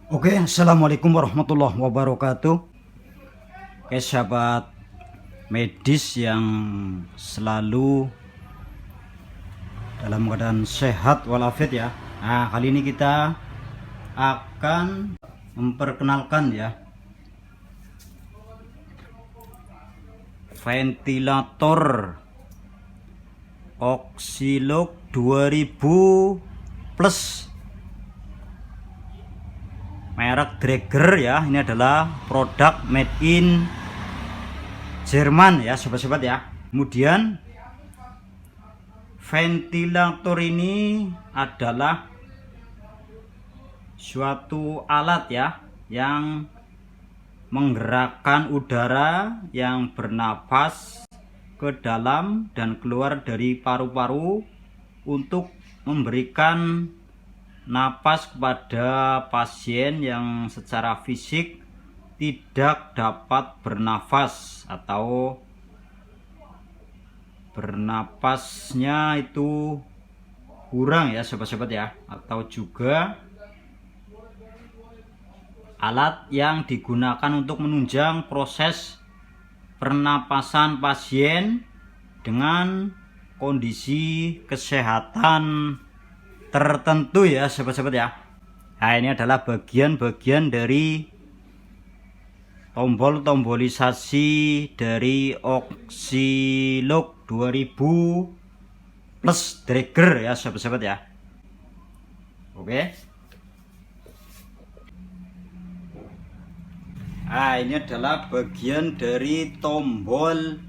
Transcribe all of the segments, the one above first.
Oke, assalamualaikum warahmatullahi wabarakatuh. Oke, sahabat medis yang selalu dalam keadaan sehat walafiat ya. Nah, kali ini kita akan memperkenalkan ya ventilator Oxylog 2000 plus merek Dräger ya. Ini adalah produk made in Jerman ya sobat-sobat ya. Kemudian ventilator ini adalah suatu alat ya yang menggerakkan udara yang bernapas ke dalam dan keluar dari paru-paru untuk memberikan napas kepada pasien yang secara fisik tidak dapat bernafas atau bernapasnya itu kurang ya sobat-sobat ya, atau juga alat yang digunakan untuk menunjang proses pernapasan pasien dengan kondisi kesehatan tertentu ya sobat-sobat ya. Nah, ini adalah bagian-bagian dari tombol-tombolisasi dari Oxylog 2000 plus Dräger ya sobat-sobat ya. Oke. Nah, ini adalah bagian dari tombol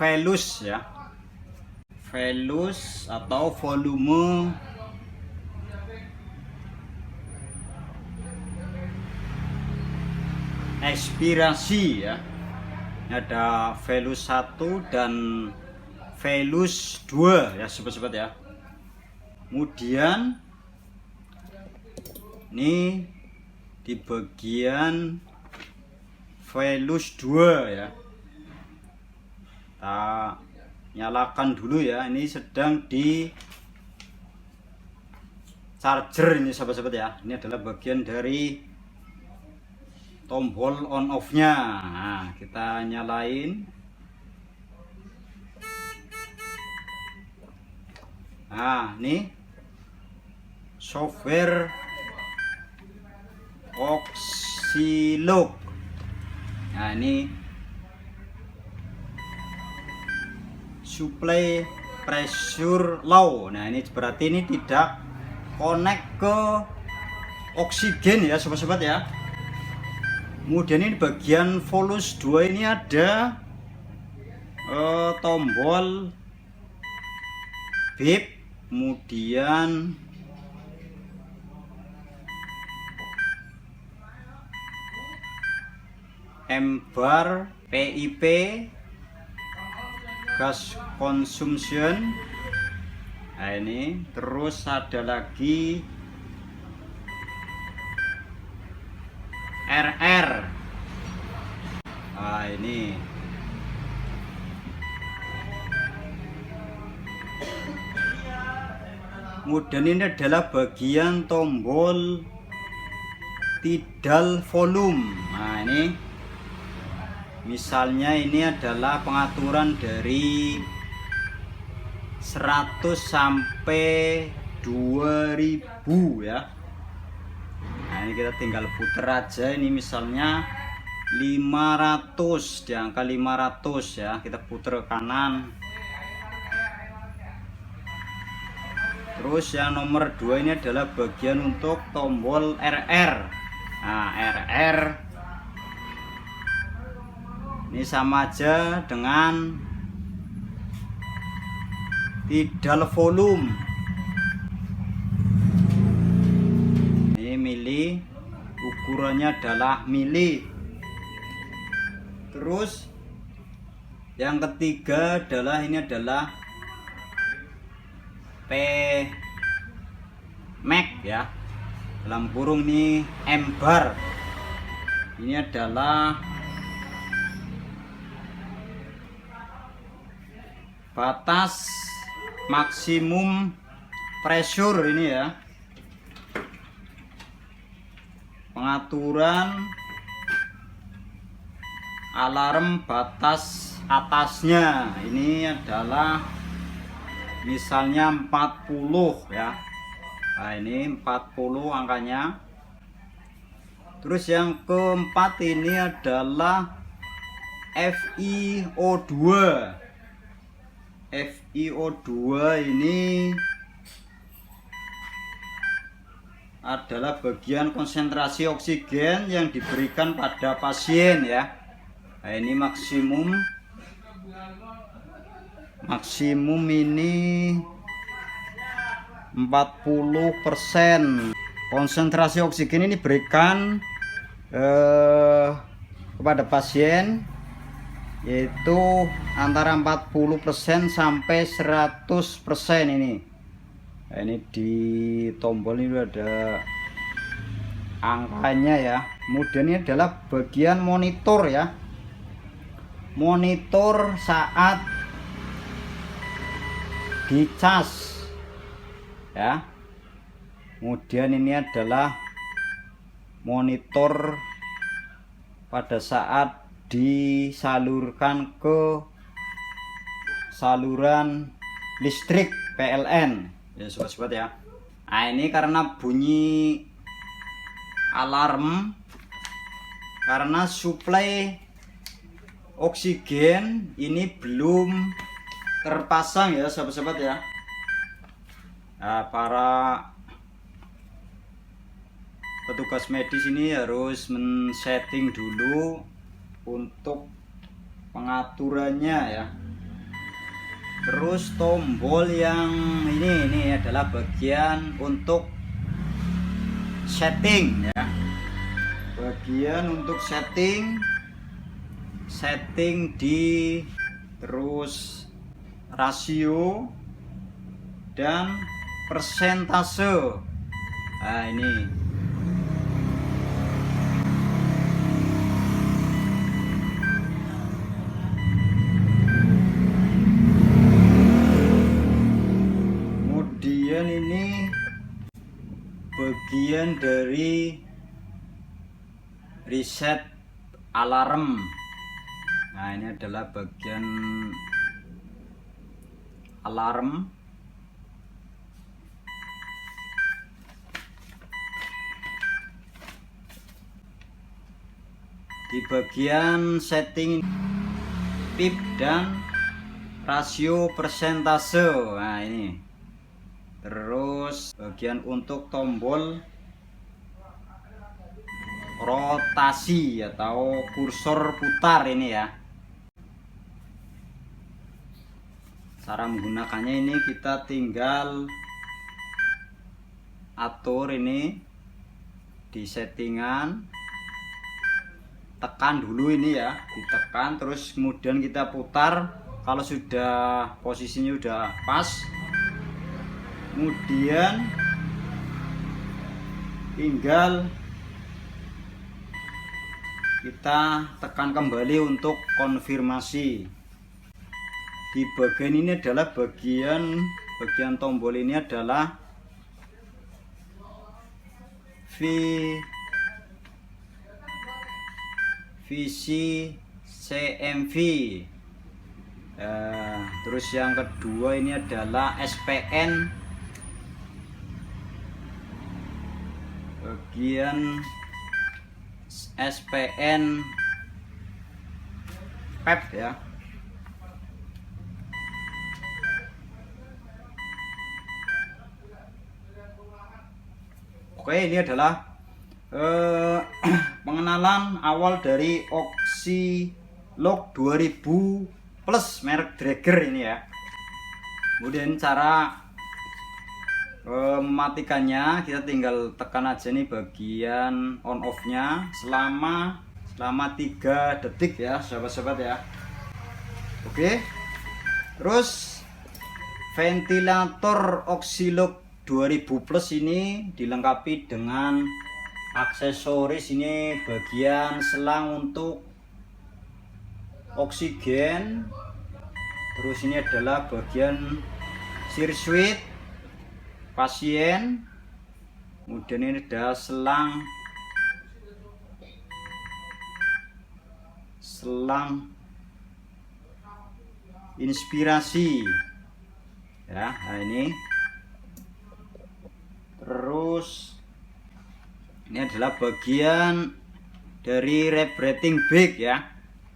velus ya, velus atau volume ekspirasi ya. Ini ada velus 1 dan velus 2 ya sobat-sobat ya. Kemudian ini di bagian velus 2 ya. Kita nyalakan dulu ya, ini sedang di charger ini sobat-sobat ya. Ini adalah bagian dari tombol on off nya. Nah, kita nyalain. Nah, ini software Oxylog. Nah, ini supply pressure low. Nah, ini berarti ini tidak connect ke oksigen ya sobat-sobat ya. Kemudian ini bagian velus 2 ini ada tombol beep, kemudian M-bar, PIP, gas consumption. Nah, ini terus ada lagi RR. Nah, ini kemudian ini adalah bagian tombol tidal volume. Nah, ini misalnya ini adalah pengaturan dari 100 sampai 2000 ya. Nah, ini kita tinggal puter aja. Ini misalnya 500, di angka 500 ya. Kita puter ke kanan. Terus yang nomor 2 ini adalah bagian untuk tombol RR. Nah, RR ini sama aja dengan tidal volume. Ini mili, ukurannya adalah mili. Terus yang ketiga adalah ini adalah P-max ya, dalam kurung ini M-bar. Ini adalah batas maksimum pressure ini ya, pengaturan alarm batas atasnya ini adalah misalnya 40 ya. Nah ini 40 angkanya. Terus yang keempat ini adalah FiO2. FiO2 ini adalah bagian konsentrasi oksigen yang diberikan pada pasien ya. Nah, ini maksimum ini 40%. Konsentrasi oksigen ini diberikan kepada pasien yaitu antara 40% sampai 100% ini. Nah, ini di tombol ini ada angkanya ya. Kemudian ini adalah bagian monitor ya, monitor saat dicas ya. Kemudian ini adalah monitor pada saat disalurkan ke saluran listrik PLN ya sobat-sobat ya. Nah ini karena bunyi alarm karena suplai oksigen ini belum terpasang ya sobat-sobat ya. Nah, para petugas medis ini harus men-setting dulu untuk pengaturannya ya. Terus tombol yang ini adalah bagian untuk setting ya. Bagian untuk setting di terus rasio dan persentase. Nah ini bagian dari reset alarm. Nah ini adalah bagian alarm. Di bagian setting pip dan rasio persentase. Nah ini. Terus bagian untuk tombol rotasi atau kursor putar ini ya. Cara menggunakannya ini kita tinggal atur ini di settingan, tekan dulu ini ya, ditekan terus kemudian kita putar. Kalau sudah posisinya udah pas, kemudian tinggal kita tekan kembali untuk konfirmasi. Di bagian ini adalah bagian tombol ini adalah visi CMV. Terus yang kedua ini adalah SPN, bagian SPN PEP ya. Oke, ini adalah pengenalan awal dari Oxylog 2000 plus merek Draeger ini ya. Kemudian cara mematikannya kita tinggal tekan aja nih bagian on off nya selama 3 detik ya sahabat-sahabat ya. Oke, terus ventilator Oxylog 2000 plus ini dilengkapi dengan aksesoris. Ini bagian selang untuk oksigen, terus ini adalah bagian sirkuit pasien, kemudian ini ada selang inspirasi ya. Nah ini terus ini adalah bagian dari rebrating bag ya,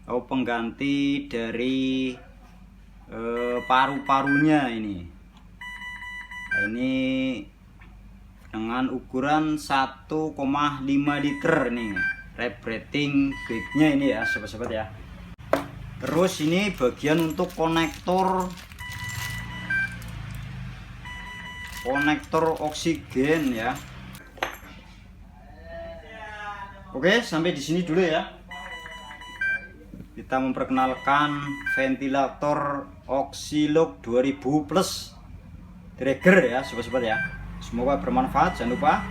atau pengganti dari paru-parunya ini. Nah, ini dengan ukuran 1,5 liter nih rebrating bagnya ini ya sobat-sobat ya. Terus ini bagian untuk konektor oksigen ya. Oke, sampai di sini dulu ya. Kita memperkenalkan ventilator Oxilog 2000 plus Traeger ya sobat-sobat ya. Semoga bermanfaat. Jangan lupa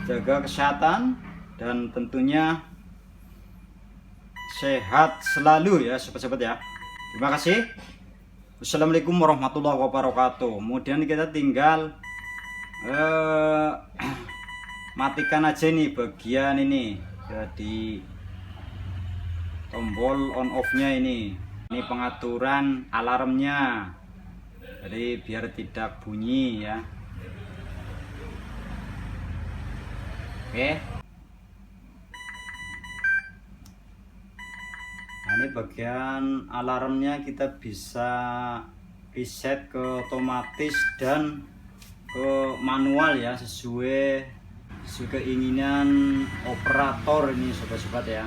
jaga kesehatan dan tentunya sehat selalu ya sobat-sobat ya. Terima kasih. Wassalamualaikum warahmatullahi wabarakatuh. Kemudian kita tinggal matikan aja nih bagian ini ya, di tombol on off nya ini pengaturan alarmnya, jadi biar tidak bunyi ya. Oke, nah ini bagian alarmnya kita bisa reset ke otomatis dan ke manual ya, sesuai keinginan operator ini sobat-sobat ya.